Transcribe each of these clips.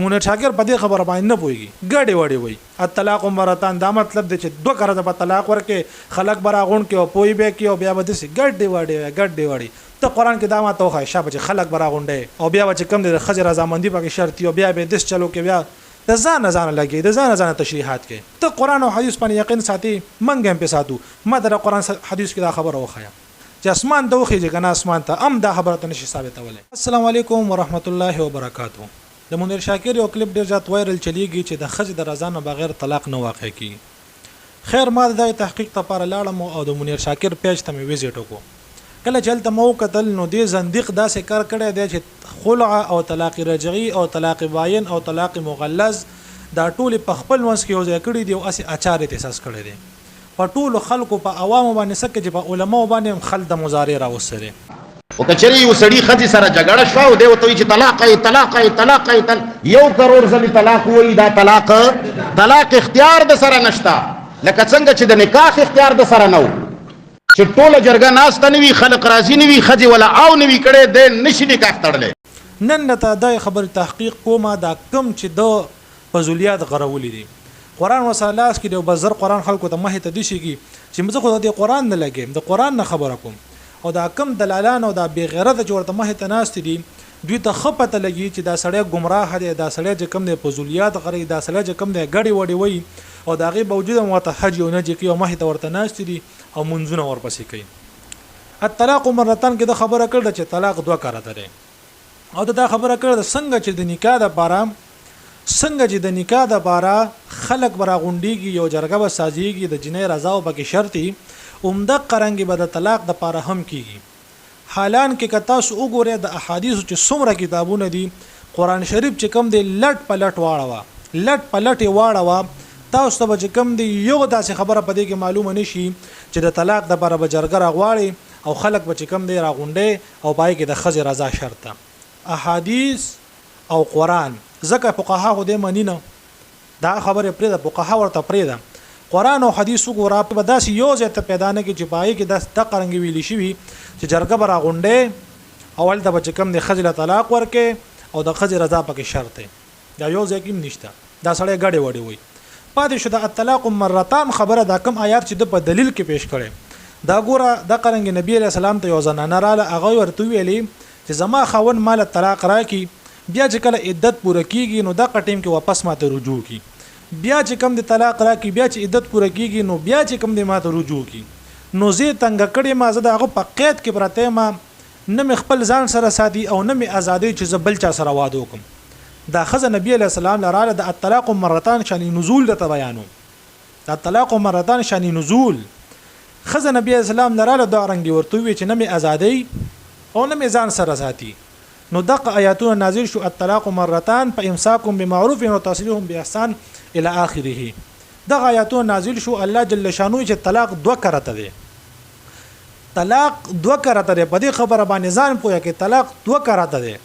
مونږ شاګر په دې خبره باندې نه پويږي ګډي وړي وي الطلاق مرتان دا مطلب دی چې دوه کړه په طلاق ورکه خلق براغون کې او پوي به کې او بیا به دې ګډي وړي ته قران کې دا ما توخه شابه چې خلق براغونډه او بیا چې کم دي خجر رضامندي پکې شرط او بیا به دس چلو کې بیا د ځان لګي د ځان تشریحات کې ته قران او حديث باندې یقین ساتي منګم په ساتو ما در قران حديث کې دا خبره وخایا چې اسمان دوخه چې کنه اسمان ته ام دا خبره نشي ثابتوله. السلام علیکم ورحمت الله وبرکاته. د منیر شاکر یو کلیپ ډیر ځات وایرل چلیږي چې د خج د رضا نه بغیر طلاق نه واقع کی. خیر ما د تحقیق لپاره لاړم او د منیر شاکر پیج ته مې ویزیټ وکړ. کله چې تل مو قتل نو دې زنديق داسې کار کړی دی چې خلع او طلاق رجعي او طلاق باین او طلاق مغلظ دا ټول په خپل وس کې یو ځای کړی دی او اسی اچار احساس کړی دی په ټول خلکو په عوامو باندې سکه چې په علماو باندې خل د مضارع راوسره او کچری یو سړی خځې سره جګړه شو او دی وته چې طلاق 1 کروڑ ځلې طلاق وای دا طلاق اختیار د سره نشتا لکه څنګه چې د نکاح اختیار د سره نو چې ټوله جرګه ناس ته نوي خلق راضي نوي خځې ولا او نوي کړي د نشي نکاح تړلې نن ته د خبر تحقیق کومه دا کم چې د فضولیات غرولې دي قران وسالاس کې د بزر قران خلکو ته مه ته دي شي چې موږ خو د قران نه لګیم د قران نه خبره کوم او دا کم دلالان او دا بی غیرت جوړته مه ته ناست دي دوی ته خپته لګي چې دا سړی گمراه دی دا سړی چې کم د فضولیات غري دا سړی چې کم د غړي وړي وي او دا غي باوجود متحج او نه چې کی او مه ته ورته ناست دي او منځونه ورپسې کوي. الطلاق مرتان کې د خبره کړل چې طلاق دوه کارته ده او دا خبره کړل څنګه چې د نکاح د پاره څنګه چې د نکاح د پاره خلق براغونډيږي یو جرګه به سازيږي د جنې رضا او بګي شرطي عمده قرانګي به د طلاق د پاره هم کیږي. حالان کې کتا سو وګوره د احادیث چې څومره کتابونه دي قران شریف چې کم دی لټ پلټ واړه تاسو ته چې کم دی یو داسې خبره پدې کې معلومه نشي چې د طلاق د پاره به جرګه راغواړي او خلق به چې کم دی راغونډي او پای کې د خځې رضا شرط احادیث او قران زکه فقها خو دې مانی نه دا خبره پرې د فقها ورته پرې ده قران او حدیث وګوره په داسې یو ځای ته پیدا نه کې چې پای کې د قرنګ ویلی شي چې جرګه به راغونډي اول د بچ کم دی خځې طلاق ورکه او د خځې رضا پکې شرط دی دا یو ځای کې نشته دا سړی غړي وړي وي پاتې شو د الطلاق مرتان خبره دا کم آیات چې د په دلیل کې پیش کړي دا ګوره د قرنګ نبی علیہ السلام ته یو زنانه رااله هغه ورته ویلي چې زما خاون مال طلاق راکې بیا چې کله عدت پوره کیږي نو دا ټیم کې واپس ماته رجوع کی بیا چې کم د طلاق راکې بیا چې عدت پوره کیږي نو بیا چې کم د ماته رجوع کی نو زه تنګ کړي ما زه دغه په قید کې پرته ما نه خپل ځان سره ساتي او نه می ازادي چې زبل چا سره واده وکم دا خزه نبی علیہ السلام لراله د الطلاق مرتان شان نزول د بیانو د الطلاق مرتان شان نزول خزه نبی علیہ السلام لراله دا رنګي ورته وی چې نه می ازادي او نه می ځان سره ساتي نو دغه آیاتونه نازل شو الطلاق مرتان فامساكم بمعروف وتصريح باحسان الى اخره دغه آیاتونه نازل شو الله جل شانو چې طلاق دوه کرته دي طلاق دوه کرته دي په دې خبره باندې ځان پوهه کې طلاق دوه کرته دي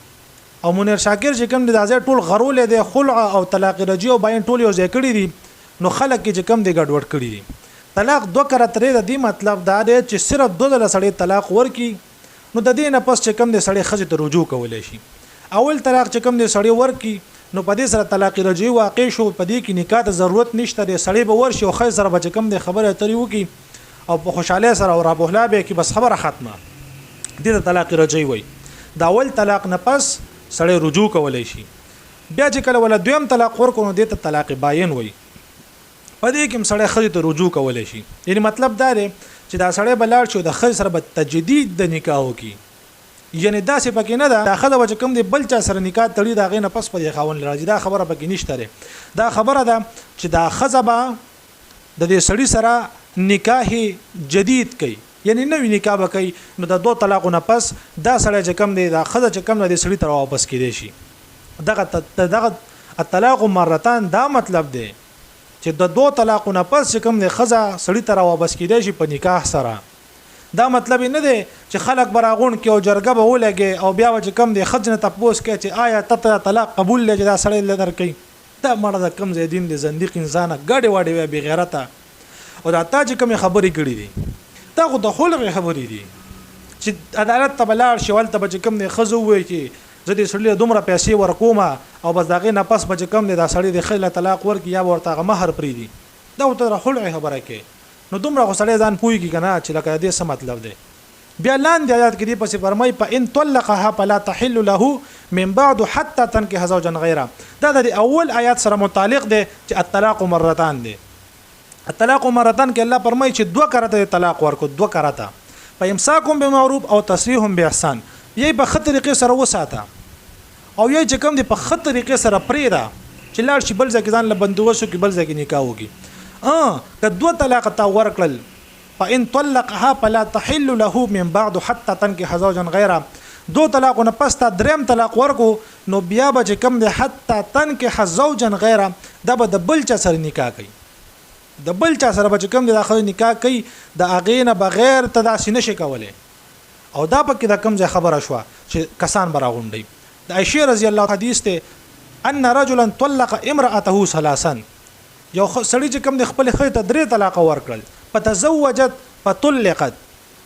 او منیر شاکر چې کوم د ځای ټول غرول دي خلع او طلاق رجعي او باین ټول یو ځای کړی دي نو خلک چې کوم دي ګډوډ کړی دي طلاق دوه کرته دي مطلب دا دی چې صرف دوه ځله سړی طلاق ورکی نو د دې نه پس چې کوم دي سړی خځه ته رجوع کولای شي اول طلاق چې کوم دي سړی ورکی نو په دې سره طلاق رجعي واقع شو په دې کې نکاح ته ضرورت نشته دی سړی به ورشي او خځه سره به کوم دي خبره اترې وکي او په خوشاله سره او رابوهلا به کې بس خبره ختمه دې طلاق رجعي وای دا اول طلاق نه پس سړی رجوع کولای شي بیا چې کله ولا دویم طلاق ورکو نو دته طلاق باین وای په دې کې سړی خځه ته رجوع کولای شي یعنی مطلب دا دی چې دا سړی بلار شو د خځه سره به تجدید د نکاح وکي یعنی دا څه پکې نه ده دا خځه وجه کوم دی بل چا سره نکاح تړي دا غي نه پس په خاون راځي دا خبره پکې نشته دا خبره ده چې دا خځه به د دې سړی سره نکاح جدید کوي یعنی نوې نکاح وکي نو د دوه طلاقونو پس دا سړی چې کم دی دا خځه چې کم دی سړی تر واپس کیدی شي دغه الطلاق مرتان دا مطلب دی چې د دوه طلاقونو پس چې کم دی خځه سړی تر واپس کیدی شي په نکاح سره دا مطلب نه دی چې خلک براغون کې او جرګه به ولګي او بیا چې کم دی خځه نه تپوس کوي چې آیا ته طلاق قبول لږ دا سړی لدر کوي دا مړه د کم زیدین دی زنديق انسان غاډي واډي به غیرته او دا تا چې کوم خبرې کړې دي دا خو د خلق خبرې دي چې عدالت ته بلار شول ته چې کوم نه خزو وي چې زه دې سړي دومره پیسې ورکوم او بس داغه نه پس بچ کم دی دا سړی د خله طلاق ورکی یا ورته مہر پری دی دا ته خلع خبره کې نو دومره خو سړی ځان پوي کی کنه چې لکه دې څه مطلب دی بیا لاندې آیات کې دی پس فرمای په ان طلقها فلا تحل له من بعد حتى تنكح زوجا غيره دا د اول آیات سره متعلق دی چې الطلاق مرتان دی الطلاق مرتان کې الله فرمای چې دوه کرته طلاق ورکو دوه کرته فامساكم بمعروف او تسريح باحسان یی په خطر طریقې سره وساته او یی چې کوم دی په خطر طریقې سره پریدا چې لاړ شي بل ځکه ځان له بندوبستو کې بل ځکه نکاح وږي که دوه طلاق تا ورکړل فإن طلقها فلا تحل له من بعد حتى تنكح زوجا غيره دو طلاقونه پس تا دریم طلاق ورکو نو بیا به کم ده حتى تنكح زوجا غيره دا به د بل چا سره نکاح کوي د بل چا سره به کم ده داخله نکاح کوي د اغینه بغیر تداسي نشي کوله او دا پکې د کم ځای خبره شو چې کسان براغونډي د عائشه رضی الله حدیث ته ان رجلا طلق امراته ثلاثا یو سړی چې کم د خپل خې ته درې طلاق ورکړل فتزوجت فطلقت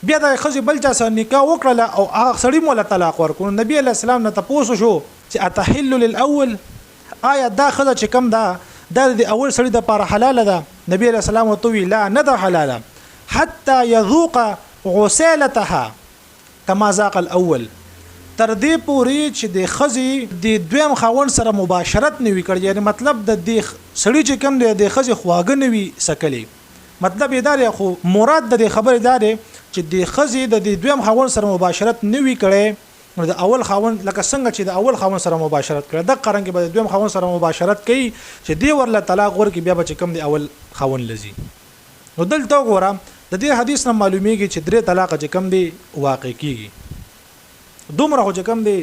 بیا د خځې بل چا سره نکاح وکړه او هغه سړی مولا طلاق ورکړ نبی علیہ السلام نه تاسو شو چې اتحل للاول آیا دا خځه چې کم دا د اول سړی د لپاره حلاله ده نبی علیہ السلام وتوی لا نه ده حلاله حتى يذوق غسالتها كما ذاق الاول تر دې پوري چې د خځې د دویم خاون سره مباشرت نه وی کړ یعنی مطلب د دې سړی چې کم دی د خځې خواګه نه وی سکلی مطلب یې دا خو مراد د خبرې دا دی چې د خځې د دویم خاون سره مباشرت نه وی کړي نو د اول خاون لکه څنګه چې د اول خاون سره مباشرت کړي د قرن کې به د دویم خاون سره مباشرت کوي چې دی ورله طلاق ورکړي بیا به کم دی اول خاون لذي نو دلته وګورم د دې حدیث نه معلومیږي چې درې طلاق چې کم دی واقع کیږي دومره خو چې کم دی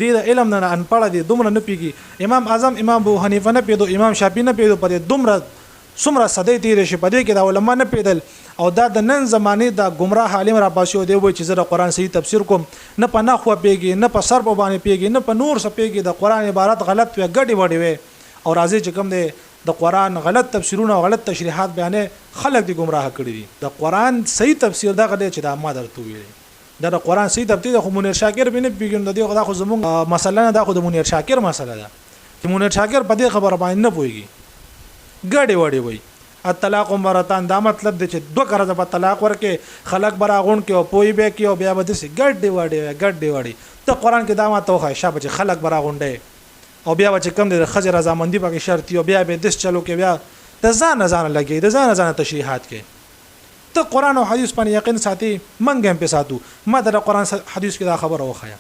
د علم نه انپړه دي دومره نه پیږي امام اعظم امام ابو حنیفه نه پیدو امام شافعی نه پیدو په دومره څومره صدې تیرې شي په دې کې د علما نه پیدل او دا د نن زمانه د گمراه عالم را پاسو دی وای چې زه د قران صحیح تفسیر کوم نه په نحو پیږي نه په صرف باندې پیږي نه په نور څه پیږي د قران عبارت غلط وي ګډي وډي وي او راځي چې کوم دی د قران غلط تفسیرونه او غلط تشریحات بیانې خلک دی گمراه کړي دي د قران صحیح تفسیر دا غلي چې دا ما درته ویلي د قران صحیح تفسیر خو منیر شاکر بنه پیګم د دې خدا خو زمونږ مسله نه دا خو د منیر شاکر مسله ده چې منیر شاکر په دې خبره باندې نه پويږي ګډي وډي وي الطلاق مرتان دا مطلب دی چې دوه کړه په طلاق ورکه خلک براغون کې او پوي به کې او بیا به دې ګډي وډي ته قران کې دا ما توخه شابه چې خلک براغونډي او بیا چې کم د خځه رضامندي پکې شرط او بیا به دس چلو کې بیا د ځان لګي د ځان تشریحات کې ته قران او حدیث باندې یقین ساتي منګم په ساتو ما د قران حدیث کې دا خبره وخایا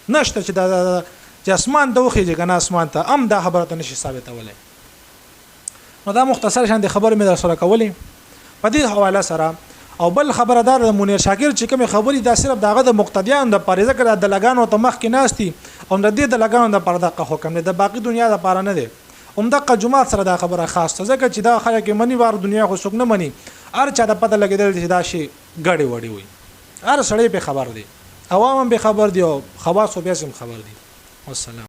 نشته چې د اسمان دوخه چې کنه اسمان ته ام دا خبره ته نشي ثابتولای نو دا مختصر شان د خبر مې در سره کولې په دې حواله سره او بل خبردار د منیر شاکر چې کوم خبري دا صرف دغه د مقتدیان د پاریزه کړه د لګانو ته مخ کې ناشتي او د دې د لګانو د پرده حکم نه د باقي دنیا د پاره نه دی عمدقه جمعه سره دا خبره خاص ته ځکه چې دا خلک منی وار دنیا خو څوک نه مني هر چا د پته لګیدل چې دا شی غړي وړي وي هر سړی به خبر دی عوام به خبر دی او خواص به هم خبر دی والسلام